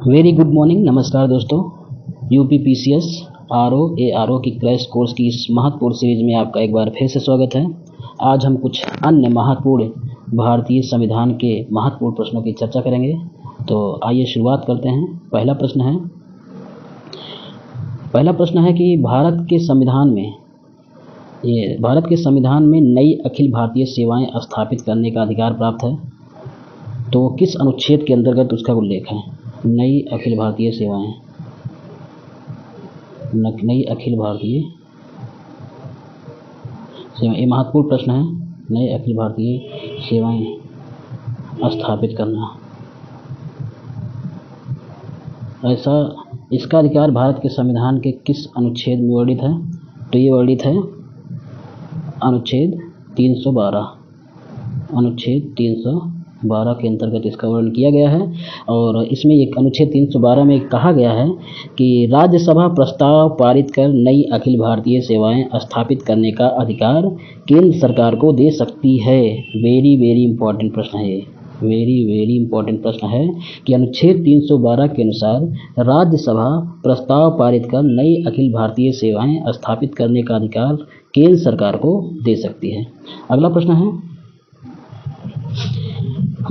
Very good morning. नमस्कार दोस्तों, UPPCS RO की क्रैश कोर्स की इस महत्वपूर्ण सीरीज में आपका एक बार फिर से स्वागत है। आज हम कुछ अन्य महत्वपूर्ण भारतीय संविधान के महत्वपूर्ण प्रश्नों की चर्चा करेंगे। तो आइए शुरुआत करते हैं। पहला प्रश्न है कि भारत के संविधान में नई अखिल भारतीय सेवाएं स्थापित करने का अधिकार प्राप्त है। तो किस अनुच्छेद के अंतर्गत उसका उल्लेख है? नई अखिल भारतीय सेवाएं, ये महत्वपूर्ण प्रश्न है। नई अखिल भारतीय सेवाएं स्थापित करना, ऐसा इसका अधिकार भारत के संविधान के किस अनुच्छेद में वर्णित है? तो ये वर्णित है अनुच्छेद 312 के अंतर्गत इसका वर्णन किया गया है। और इसमें एक अनुच्छेद 312 में कहा गया है कि राज्यसभा प्रस्ताव पारित कर नई अखिल भारतीय सेवाएं स्थापित करने का अधिकार केंद्र सरकार को दे सकती है। वेरी इंपॉर्टेंट प्रश्न है ये। वेरी इंपॉर्टेंट प्रश्न है कि अनुच्छेद 312 के अनुसार राज्यसभा प्रस्ताव पारित कर नई अखिल भारतीय सेवाएं स्थापित करने का अधिकार केंद्र सरकार को दे सकती है। अगला प्रश्न है,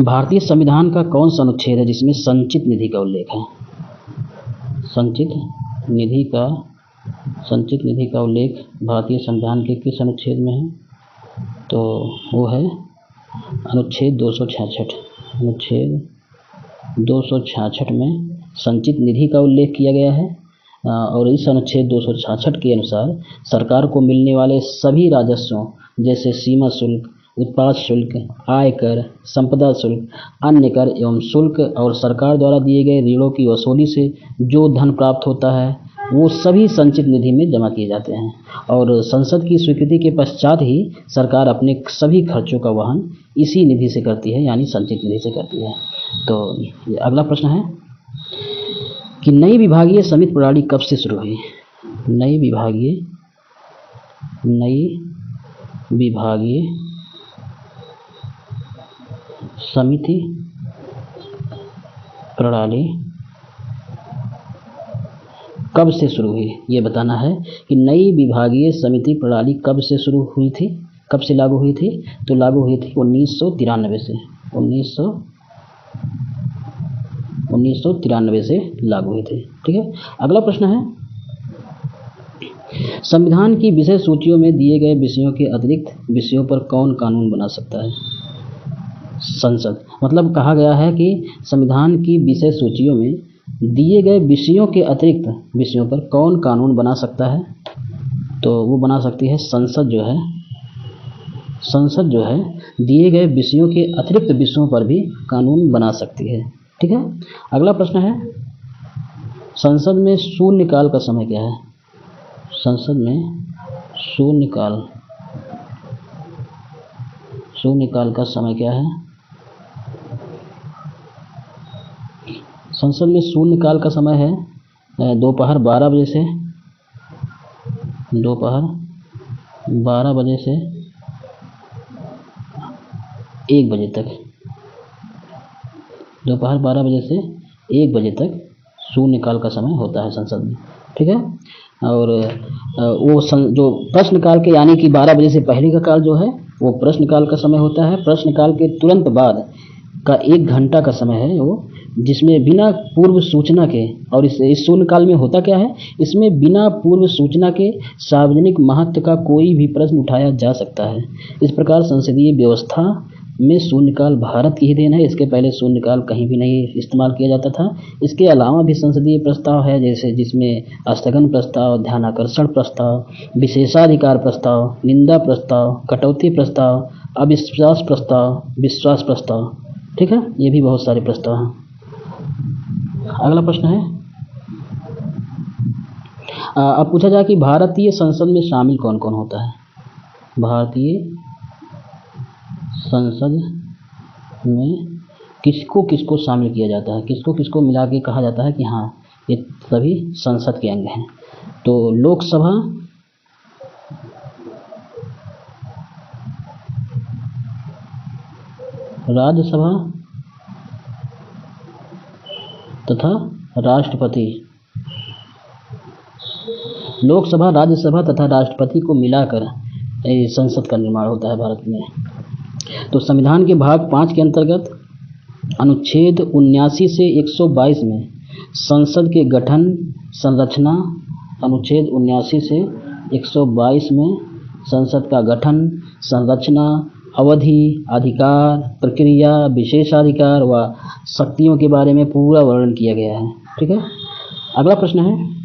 भारतीय संविधान का कौन सा अनुच्छेद है जिसमें संचित निधि का उल्लेख है? संचित निधि का उल्लेख भारतीय संविधान के किस अनुच्छेद में है? तो वो है अनुच्छेद 266। अनुच्छेद 266 में संचित निधि का उल्लेख किया गया है। और इस अनुच्छेद 266 के अनुसार सरकार को मिलने वाले सभी राजस्वों जैसे सीमा शुल्क, उत्पाद शुल्क, आयकर, संपदा शुल्क, अन्य कर एवं शुल्क और सरकार द्वारा दिए गए ऋणों की वसूली से जो धन प्राप्त होता है वो सभी संचित निधि में जमा किए जाते हैं। और संसद की स्वीकृति के पश्चात ही सरकार अपने सभी खर्चों का वहन इसी निधि से करती है, यानी संचित निधि से करती है। तो अगला प्रश्न है कि नई विभागीय समिति प्रणाली कब से शुरू हुई? नई विभागीय समिति प्रणाली कब से शुरू हुई, ये बताना है कि नई विभागीय समिति प्रणाली कब से शुरू हुई थी, कब से लागू हुई थी? तो लागू हुई थी 1993 से। 1993 से लागू हुई थी। ठीक है। अगला प्रश्न है, संविधान की विषय सूचियों में दिए गए विषयों के अतिरिक्त विषयों पर कौन कानून बना सकता है? संसद। मतलब कहा गया है कि संविधान की विषय सूचियों में दिए गए विषयों के अतिरिक्त विषयों पर कौन कानून बना सकता है? तो वो बना सकती है संसद जो है दिए गए विषयों के अतिरिक्त विषयों पर भी कानून बना सकती है। ठीक है। अगला प्रश्न है, संसद में शून्यकाल का समय क्या है? संसद में शून्यकाल का समय क्या है? संसद में शून्यकाल का समय है दोपहर 12 बजे से 1 बजे तक। दोपहर 12 बजे से 1 बजे तक शून्यकाल का समय होता है संसद में। ठीक है। और वो जो प्रश्नकाल के यानी कि 12 बजे से पहले का काल जो है वो प्रश्नकाल का समय होता है। प्रश्नकाल के तुरंत बाद का 1 घंटा का समय है वो, जिसमें बिना पूर्व सूचना के, और इस शून्यकाल में होता क्या है, इसमें बिना पूर्व सूचना के सार्वजनिक महत्व का कोई भी प्रश्न उठाया जा सकता है। इस प्रकार संसदीय व्यवस्था में शून्यकाल भारत की ही देन है। इसके पहले शून्यकाल कहीं भी नहीं इस्तेमाल किया जाता था। इसके अलावा भी संसदीय प्रस्ताव है, जैसे जिसमें स्थगन प्रस्ताव, ध्यानाकर्षण प्रस्ताव, विशेषाधिकार प्रस्ताव, निंदा प्रस्ताव, कटौती प्रस्ताव, अविश्वास प्रस्ताव, विश्वास प्रस्ताव। ठीक है। ये भी बहुत सारे प्रस्ताव हैं। अगला प्रश्न है, अब पूछा जाए कि भारतीय संसद में शामिल कौन कौन होता है? भारतीय संसद में किसको शामिल किया जाता है? किसको मिला के कहा जाता है कि हाँ ये सभी संसद के अंग हैं? तो लोकसभा, राज्यसभा तथा राष्ट्रपति, लोकसभा, राज्यसभा तथा राष्ट्रपति को मिलाकर संसद का निर्माण होता है भारत में। तो संविधान के भाग 5 के अंतर्गत अनुच्छेद 79 से 122 में संसद के गठन, संरचना, अनुच्छेद 79 से 122 में संसद का गठन, संरचना, अवधि, अधिकार, प्रक्रिया, विशेषाधिकार व शक्तियों के बारे में पूरा वर्णन किया गया है। ठीक है। अगला प्रश्न है,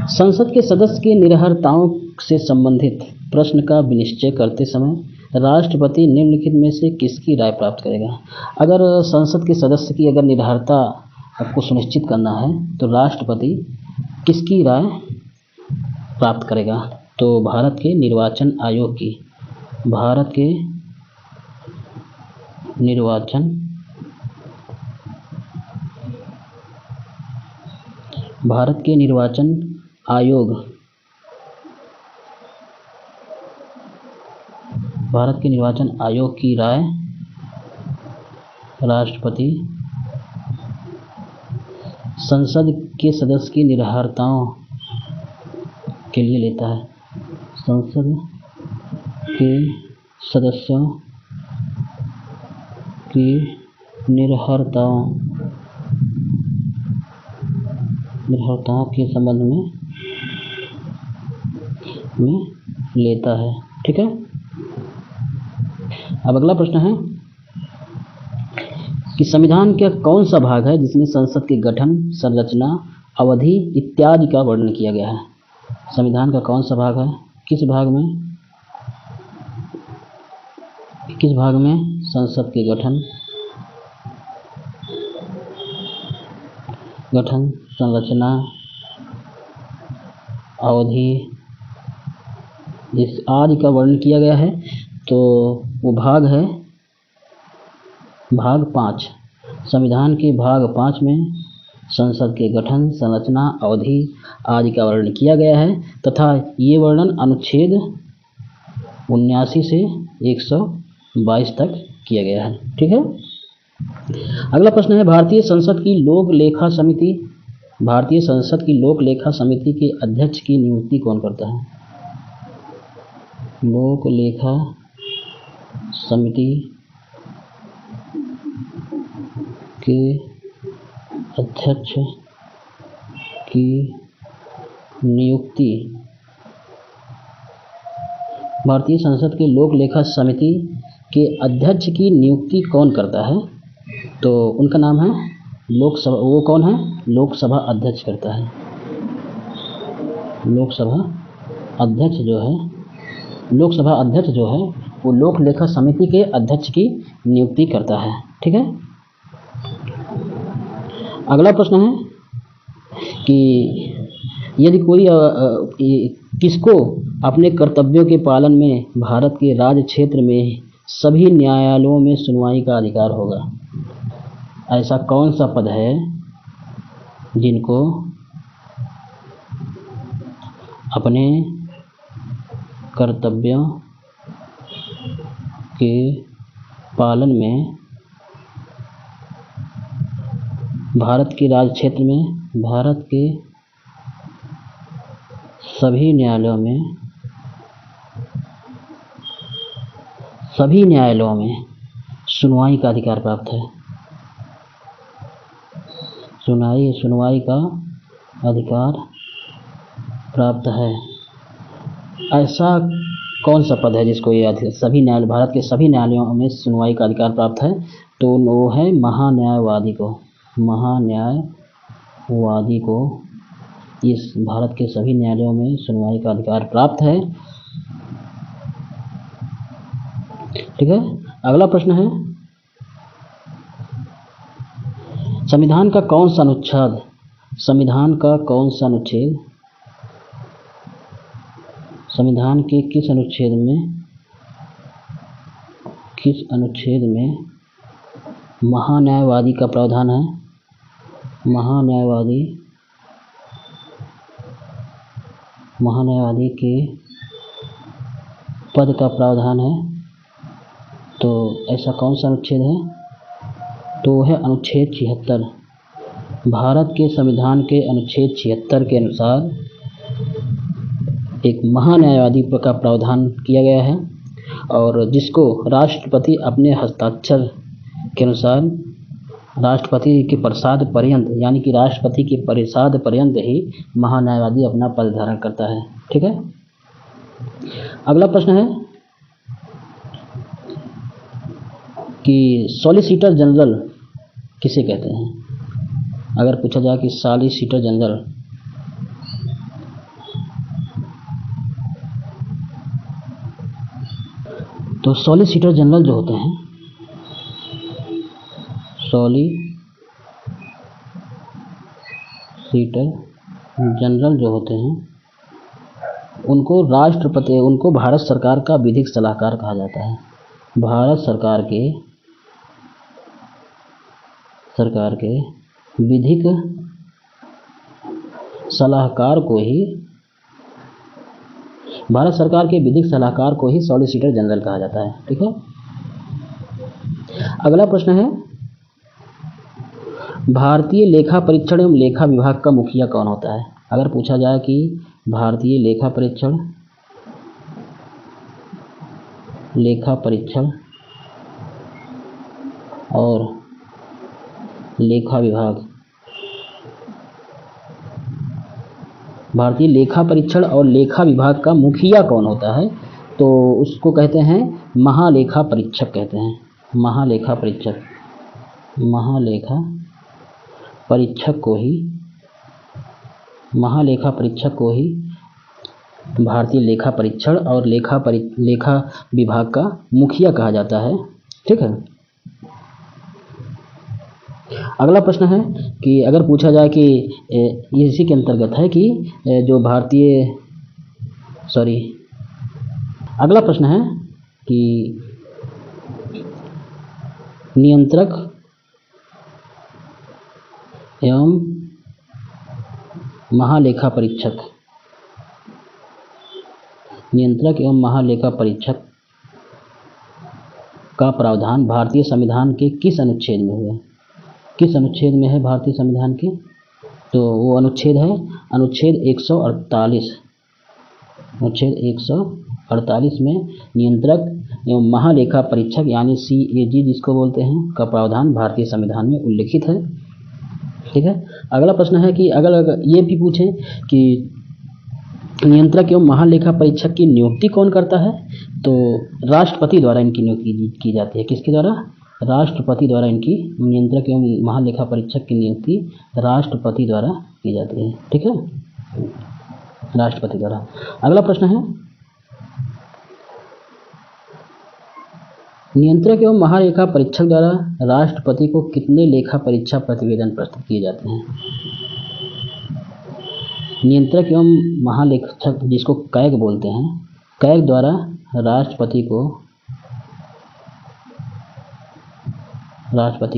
संसद के सदस्य की निरर्हताओं से संबंधित प्रश्न का विनिश्चय करते समय राष्ट्रपति निम्नलिखित में से किसकी राय प्राप्त करेगा? अगर संसद के सदस्य की अगर निरर्हता को सुनिश्चित करना है तो राष्ट्रपति किसकी राय प्राप्त करेगा? तो भारत के निर्वाचन आयोग की, भारत के निर्वाचन आयोग, भारत के निर्वाचन आयोग की राय राष्ट्रपति संसद के सदस्य की निरर्हताओं के लिए लेता है। संसद के सदस्यों की निरर्हताओं के संबंध में लेता है। ठीक है। अब अगला प्रश्न है कि संविधान का कौन सा भाग है जिसमें संसद के गठन, संरचना, अवधि इत्यादि का वर्णन किया गया है? संविधान का कौन सा भाग है? किस भाग में संसद के गठन, संरचना, अवधि इस आदि का वर्णन किया गया है? तो वो भाग है भाग 5। संविधान के भाग 5 में संसद के गठन, संरचना, अवधि आदि का वर्णन किया गया है तथा ये वर्णन अनुच्छेद 79 से 122 तक किया गया है। ठीक है। अगला प्रश्न है, भारतीय संसद की लोक लेखा समिति के अध्यक्ष की नियुक्ति कौन करता है? लोक लेखा समिति के अध्यक्ष की नियुक्ति, भारतीय संसद के लोक लेखा समिति के अध्यक्ष की नियुक्ति कौन करता है? तो उनका नाम है लोकसभा। वो कौन है? लोकसभा अध्यक्ष करता है। लोकसभा अध्यक्ष जो है वो लोक लेखा समिति के अध्यक्ष की नियुक्ति करता है। ठीक है। अगला प्रश्न है कि यदि कोई किसको अपने कर्तव्यों के पालन में भारत के राज्य क्षेत्र में सभी न्यायालयों में सुनवाई का अधिकार होगा? ऐसा कौन सा पद है जिनको अपने कर्तव्यों के पालन में भारत के राज्य क्षेत्र में भारत के सभी न्यायालयों में सुनवाई का अधिकार प्राप्त है? सुनवाई का अधिकार प्राप्त है। ऐसा कौन सा पद है जिसको ये भारत के सभी न्यायालयों में सुनवाई का अधिकार प्राप्त है? तो वो है महान्यायवादी को इस भारत के सभी न्यायालयों में सुनवाई का अधिकार प्राप्त है। ठीक है। अगला प्रश्न है, संविधान का कौन सा अनुच्छेद संविधान के किस अनुच्छेद में महान्यायवादी का प्रावधान है? महान्यायवादी के पद का प्रावधान है। तो ऐसा कौन सा अनुच्छेद है? तो है अनुच्छेद 76। भारत के संविधान के अनुच्छेद 76 के अनुसार एक महान्यायवादी का प्रावधान किया गया है, और जिसको राष्ट्रपति अपने हस्ताक्षर के अनुसार राष्ट्रपति के प्रसाद पर्यंत, यानी कि राष्ट्रपति के प्रसाद पर्यंत ही महान्यायवादी अपना पद धारण करता है। ठीक है। अगला प्रश्न है कि सॉलिसिटर जनरल किसे कहते हैं। अगर पूछा जाए कि सॉलिसिटर जनरल, तो सॉलिसिटर जनरल जो होते हैं, सॉलिसिटर जनरल जो होते हैं, उनको भारत सरकार का विधिक सलाहकार कहा जाता है। भारत सरकार के विधिक सलाहकार को ही सॉलिसिटर जनरल कहा जाता है। ठीक है। अगला प्रश्न है, भारतीय लेखा परीक्षण एवं लेखा विभाग का मुखिया कौन होता है। अगर पूछा जाए कि भारतीय लेखा परीक्षण और लेखा विभाग, भारतीय लेखा परीक्षण और लेखा विभाग का मुखिया कौन होता है, तो उसको कहते हैं महालेखा परीक्षक कहते हैं। महालेखा परीक्षक को ही भारतीय लेखा परीक्षण और लेखा विभाग का मुखिया कहा जाता है। ठीक है। अगला प्रश्न है कि अगर पूछा जाए कि इसी के अंतर्गत है कि जो अगला प्रश्न है कि नियंत्रक एवं महालेखा परीक्षक का प्रावधान भारतीय संविधान के किस अनुच्छेद में हुआ, किस अनुच्छेद में है भारतीय संविधान के, तो वो अनुच्छेद है अनुच्छेद 148। अनुच्छेद 148 में नियंत्रक एवं महालेखा परीक्षक यानी CAG जिसको बोलते हैं का प्रावधान भारतीय संविधान में उल्लिखित है। ठीक है। अगला प्रश्न है कि अगर ये भी पूछें कि नियंत्रक एवं महालेखा परीक्षक की नियुक्ति कौन करता है, तो राष्ट्रपति द्वारा इनकी नियुक्ति की जाती है। किसके द्वारा? राष्ट्रपति द्वारा इनकी नियंत्रक एवं महालेखा परीक्षक की नियुक्ति राष्ट्रपति द्वारा की जाती है। ठीक है, राष्ट्रपति द्वारा। अगला प्रश्न है, नियंत्रक एवं महालेखा परीक्षक द्वारा राष्ट्रपति को कितने लेखा परीक्षा प्रतिवेदन प्रस्तुत किए जाते हैं? नियंत्रक एवं महालेखक जिसको कैग बोलते हैं, कैग द्वारा राष्ट्रपति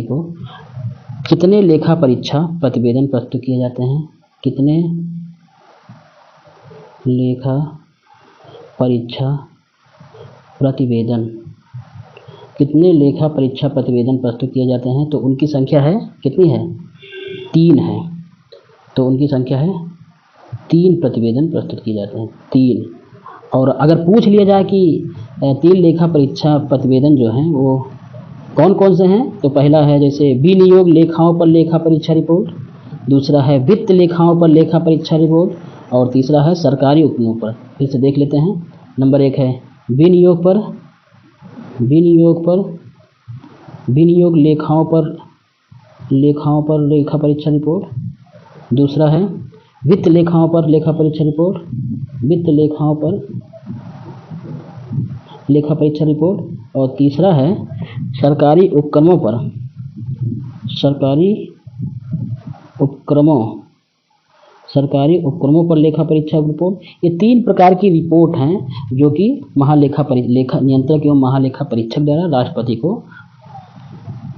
को कितने लेखा परीक्षा प्रतिवेदन प्रस्तुत किए जाते हैं? कितने लेखा परीक्षा प्रतिवेदन प्रस्तुत किए जाते हैं? तो उनकी संख्या है कितनी है? 3 है। तो उनकी संख्या है 3 प्रतिवेदन प्रस्तुत किए जाते हैं, 3। और अगर पूछ लिया जाए कि 3 लेखा परीक्षा प्रतिवेदन जो हैं वो कौन कौन से हैं, तो पहला है जैसे विनियोग लेखाओं पर लेखा परीक्षा रिपोर्ट, दूसरा है वित्त लेखाओं पर लेखा परीक्षा रिपोर्ट, और तीसरा है सरकारी उपक्रमों पर। फिर से देख लेते हैं। नंबर 1 है विनियोग लेखाओं पर लेखा परीक्षा रिपोर्ट, दूसरा है वित्त लेखाओं पर लेखा परीक्षा रिपोर्ट, और तीसरा है सरकारी उपक्रमों पर लेखा परीक्षा रिपोर्ट। ये 3 प्रकार की रिपोर्ट हैं जो कि नियंत्रक एवं महालेखा परीक्षक द्वारा राष्ट्रपति को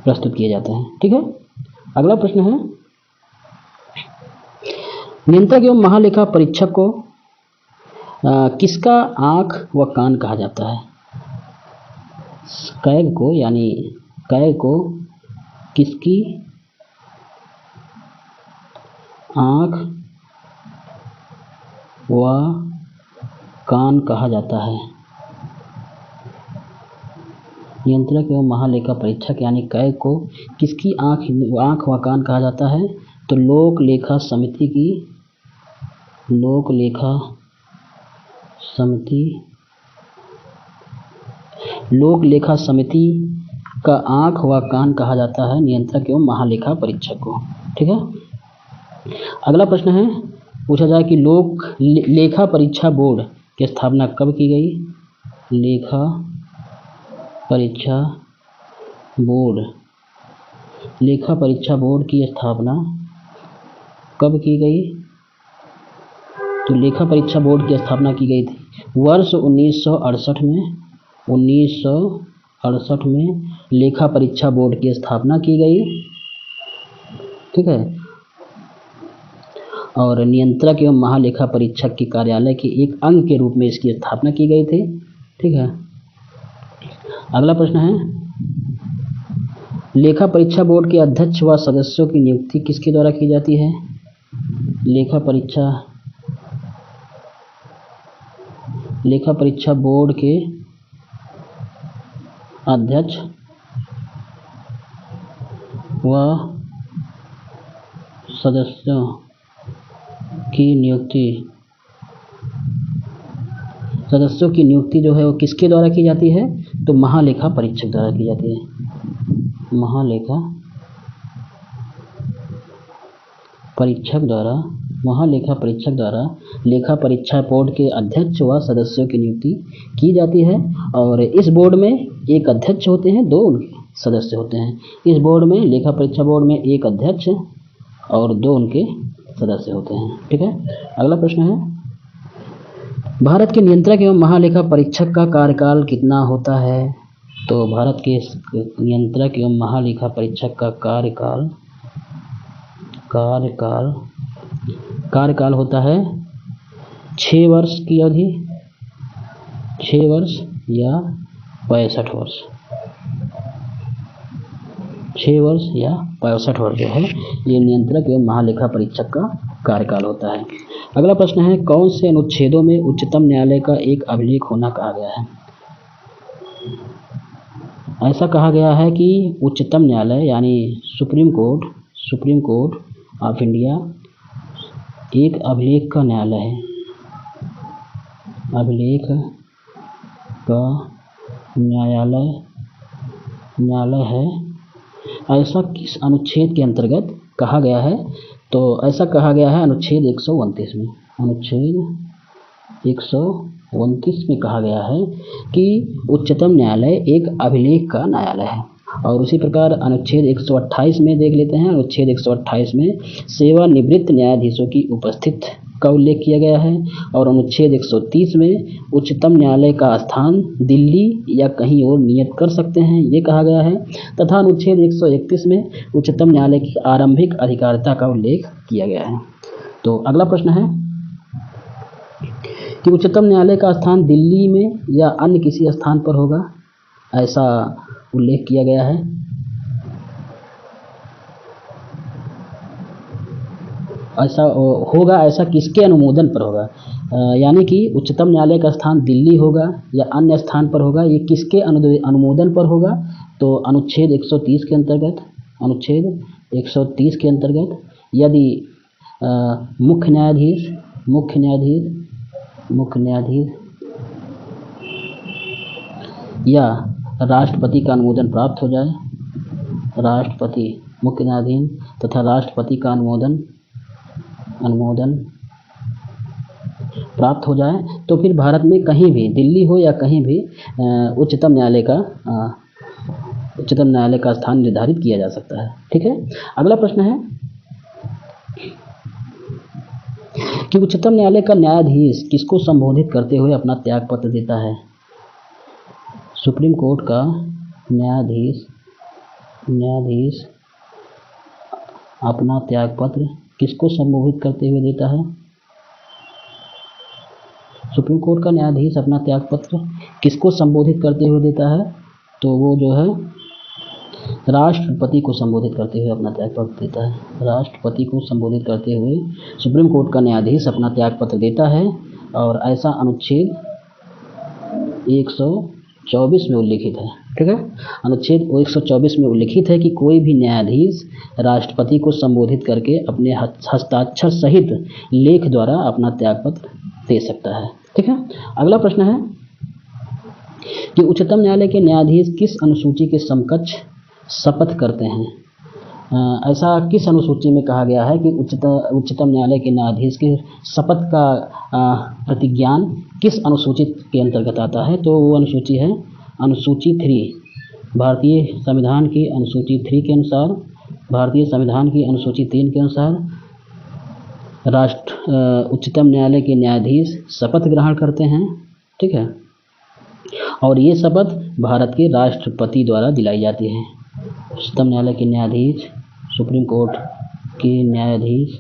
प्रस्तुत किए जाते हैं। ठीक है। अगला प्रश्न है, नियंत्रक एवं महालेखा परीक्षक को किसका आँख व कान कहा जाता है? कैग को किसकी आँख व कान कहा जाता है? नियंत्रक एवं महालेखा परीक्षक यानी कै को किसकी आँख व कान कहा जाता है? तो लोक लेखा समिति का आँख व कान कहा जाता है नियंत्रक एवं महालेखा परीक्षक को। ठीक है। अगला प्रश्न है, पूछा जाए कि लोक लेखा परीक्षा बोर्ड की स्थापना कब की गई? लेखा परीक्षा बोर्ड की स्थापना कब की गई? तो लेखा परीक्षा बोर्ड की स्थापना की गई थी वर्ष 1968 में। 1968 में लेखा परीक्षा बोर्ड की स्थापना की गई। ठीक है। और नियंत्रक एवं महालेखा परीक्षक के कार्यालय के एक अंग के रूप में इसकी स्थापना की गई थी। ठीक है। अगला प्रश्न है, लेखा परीक्षा बोर्ड के अध्यक्ष व सदस्यों की नियुक्ति किसके द्वारा की जाती है? लेखा परीक्षा बोर्ड के अध्यक्ष व सदस्यों की नियुक्ति जो है वो किसके द्वारा की जाती है? तो महालेखा परीक्षक द्वारा की जाती है। महालेखा परीक्षक द्वारा लेखा परीक्षा बोर्ड के अध्यक्ष व सदस्यों की नियुक्ति की जाती है। और इस बोर्ड में एक अध्यक्ष होते हैं, 2 उनके सदस्य होते हैं। इस बोर्ड में, लेखा परीक्षा बोर्ड में एक अध्यक्ष और 2 उनके सदस्य होते हैं। ठीक है। अगला प्रश्न है, भारत के नियंत्रक एवं महालेखा परीक्षक का कार्यकाल कितना होता है? तो भारत के नियंत्रक एवं महालेखा परीक्षक का कार्यकाल होता है 6 वर्ष की अवधि, 6 वर्ष या 65 वर्ष। 6 वर्ष या 65 वर्ष जो है ये नियंत्रक एवं महालेखा परीक्षक का कार्यकाल होता है। अगला प्रश्न है, कौन से अनुच्छेदों में उच्चतम न्यायालय का एक अभिलेख होना कहा गया है? ऐसा कहा गया है कि उच्चतम न्यायालय यानी सुप्रीम कोर्ट ऑफ इंडिया एक अभिलेख का न्यायालय है। अभिलेख का न्यायालय है। ऐसा किस अनुच्छेद के अंतर्गत कहा गया है? तो ऐसा कहा गया है अनुच्छेद 129 में। अनुच्छेद 129 में कहा गया है कि उच्चतम न्यायालय एक अभिलेख का न्यायालय है। और उसी प्रकार अनुच्छेद 128 में देख लेते हैं। अनुच्छेद 128 में सेवानिवृत्त न्यायाधीशों की उपस्थिति का उल्लेख किया गया है। और अनुच्छेद 130 में उच्चतम न्यायालय का स्थान दिल्ली या कहीं और नियत कर सकते हैं, ये कहा गया है। तथा अनुच्छेद 131 में उच्चतम न्यायालय की आरंभिक अधिकारिता का उल्लेख किया गया है। तो अगला प्रश्न है कि उच्चतम न्यायालय का स्थान दिल्ली में या अन्य किसी स्थान पर होगा, ऐसा उल्लेख किया गया है। ऐसा होगा, ऐसा किसके अनुमोदन पर होगा? यानी कि उच्चतम न्यायालय का स्थान दिल्ली होगा या अन्य स्थान पर होगा, ये किसके अनुमोदन पर होगा? तो अनुच्छेद 130 के अंतर्गत, अनुच्छेद 130 के अंतर्गत यदि मुख्य न्यायाधीश या राष्ट्रपति का अनुमोदन प्राप्त हो जाए, मुख्य न्यायाधीश तथा राष्ट्रपति का अनुमोदन प्राप्त हो जाए तो फिर भारत में कहीं भी, दिल्ली हो या कहीं भी, उच्चतम न्यायालय का स्थान निर्धारित किया जा सकता है। ठीक है। अगला प्रश्न है कि उच्चतम न्यायालय का न्यायाधीश किसको संबोधित करते हुए अपना त्यागपत्र देता है? सुप्रीम कोर्ट का न्यायाधीश अपना त्यागपत्र किसको संबोधित करते हुए देता है? सुप्रीम कोर्ट का न्यायाधीश अपना त्यागपत्र किसको संबोधित करते हुए देता है? तो वो जो है राष्ट्रपति को संबोधित करते हुए अपना त्यागपत्र देता है। राष्ट्रपति को संबोधित करते हुए सुप्रीम कोर्ट का न्यायाधीश अपना त्यागपत्र देता है और ऐसा अनुच्छेद 124 में उल्लिखित है। ठीक है, अनुच्छेद 124 में उल्लिखित है कि कोई भी न्यायाधीश राष्ट्रपति को संबोधित करके अपने हस्ताक्षर सहित लेख द्वारा अपना त्यागपत्र दे सकता है। ठीक है, अगला प्रश्न है कि उच्चतम न्यायालय के न्यायाधीश किस अनुसूची के समकक्ष शपथ करते हैं? ऐसा किस अनुसूची में कहा गया है कि उच्चतम न्यायालय के न्यायाधीश के शपथ का प्रतिज्ञान किस अनुसूची के अंतर्गत आता है? तो वो अनुसूची है अनुसूची 3। भारतीय संविधान की अनुसूची 3 के अनुसार, भारतीय संविधान की अनुसूची 3 के अनुसार उच्चतम न्यायालय के न्यायाधीश शपथ ग्रहण करते हैं। ठीक है, और ये शपथ भारत के राष्ट्रपति द्वारा दिलाई जाती है। उच्चतम न्यायालय के न्यायाधीश, सुप्रीम कोर्ट के न्यायाधीश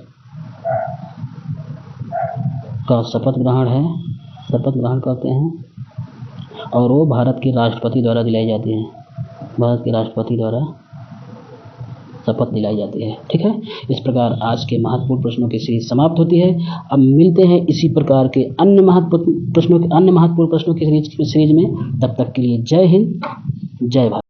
का शपथ ग्रहण करते हैं और वो भारत के राष्ट्रपति द्वारा दिलाई जाती है। भारत के राष्ट्रपति द्वारा शपथ दिलाई जाती है। ठीक है, इस प्रकार आज के महत्वपूर्ण प्रश्नों की सीरीज समाप्त होती है। अब मिलते हैं इसी प्रकार के अन्य महत्वपूर्ण प्रश्नों की सीरीज में। तब तक के लिए जय हिंद, जय भारत।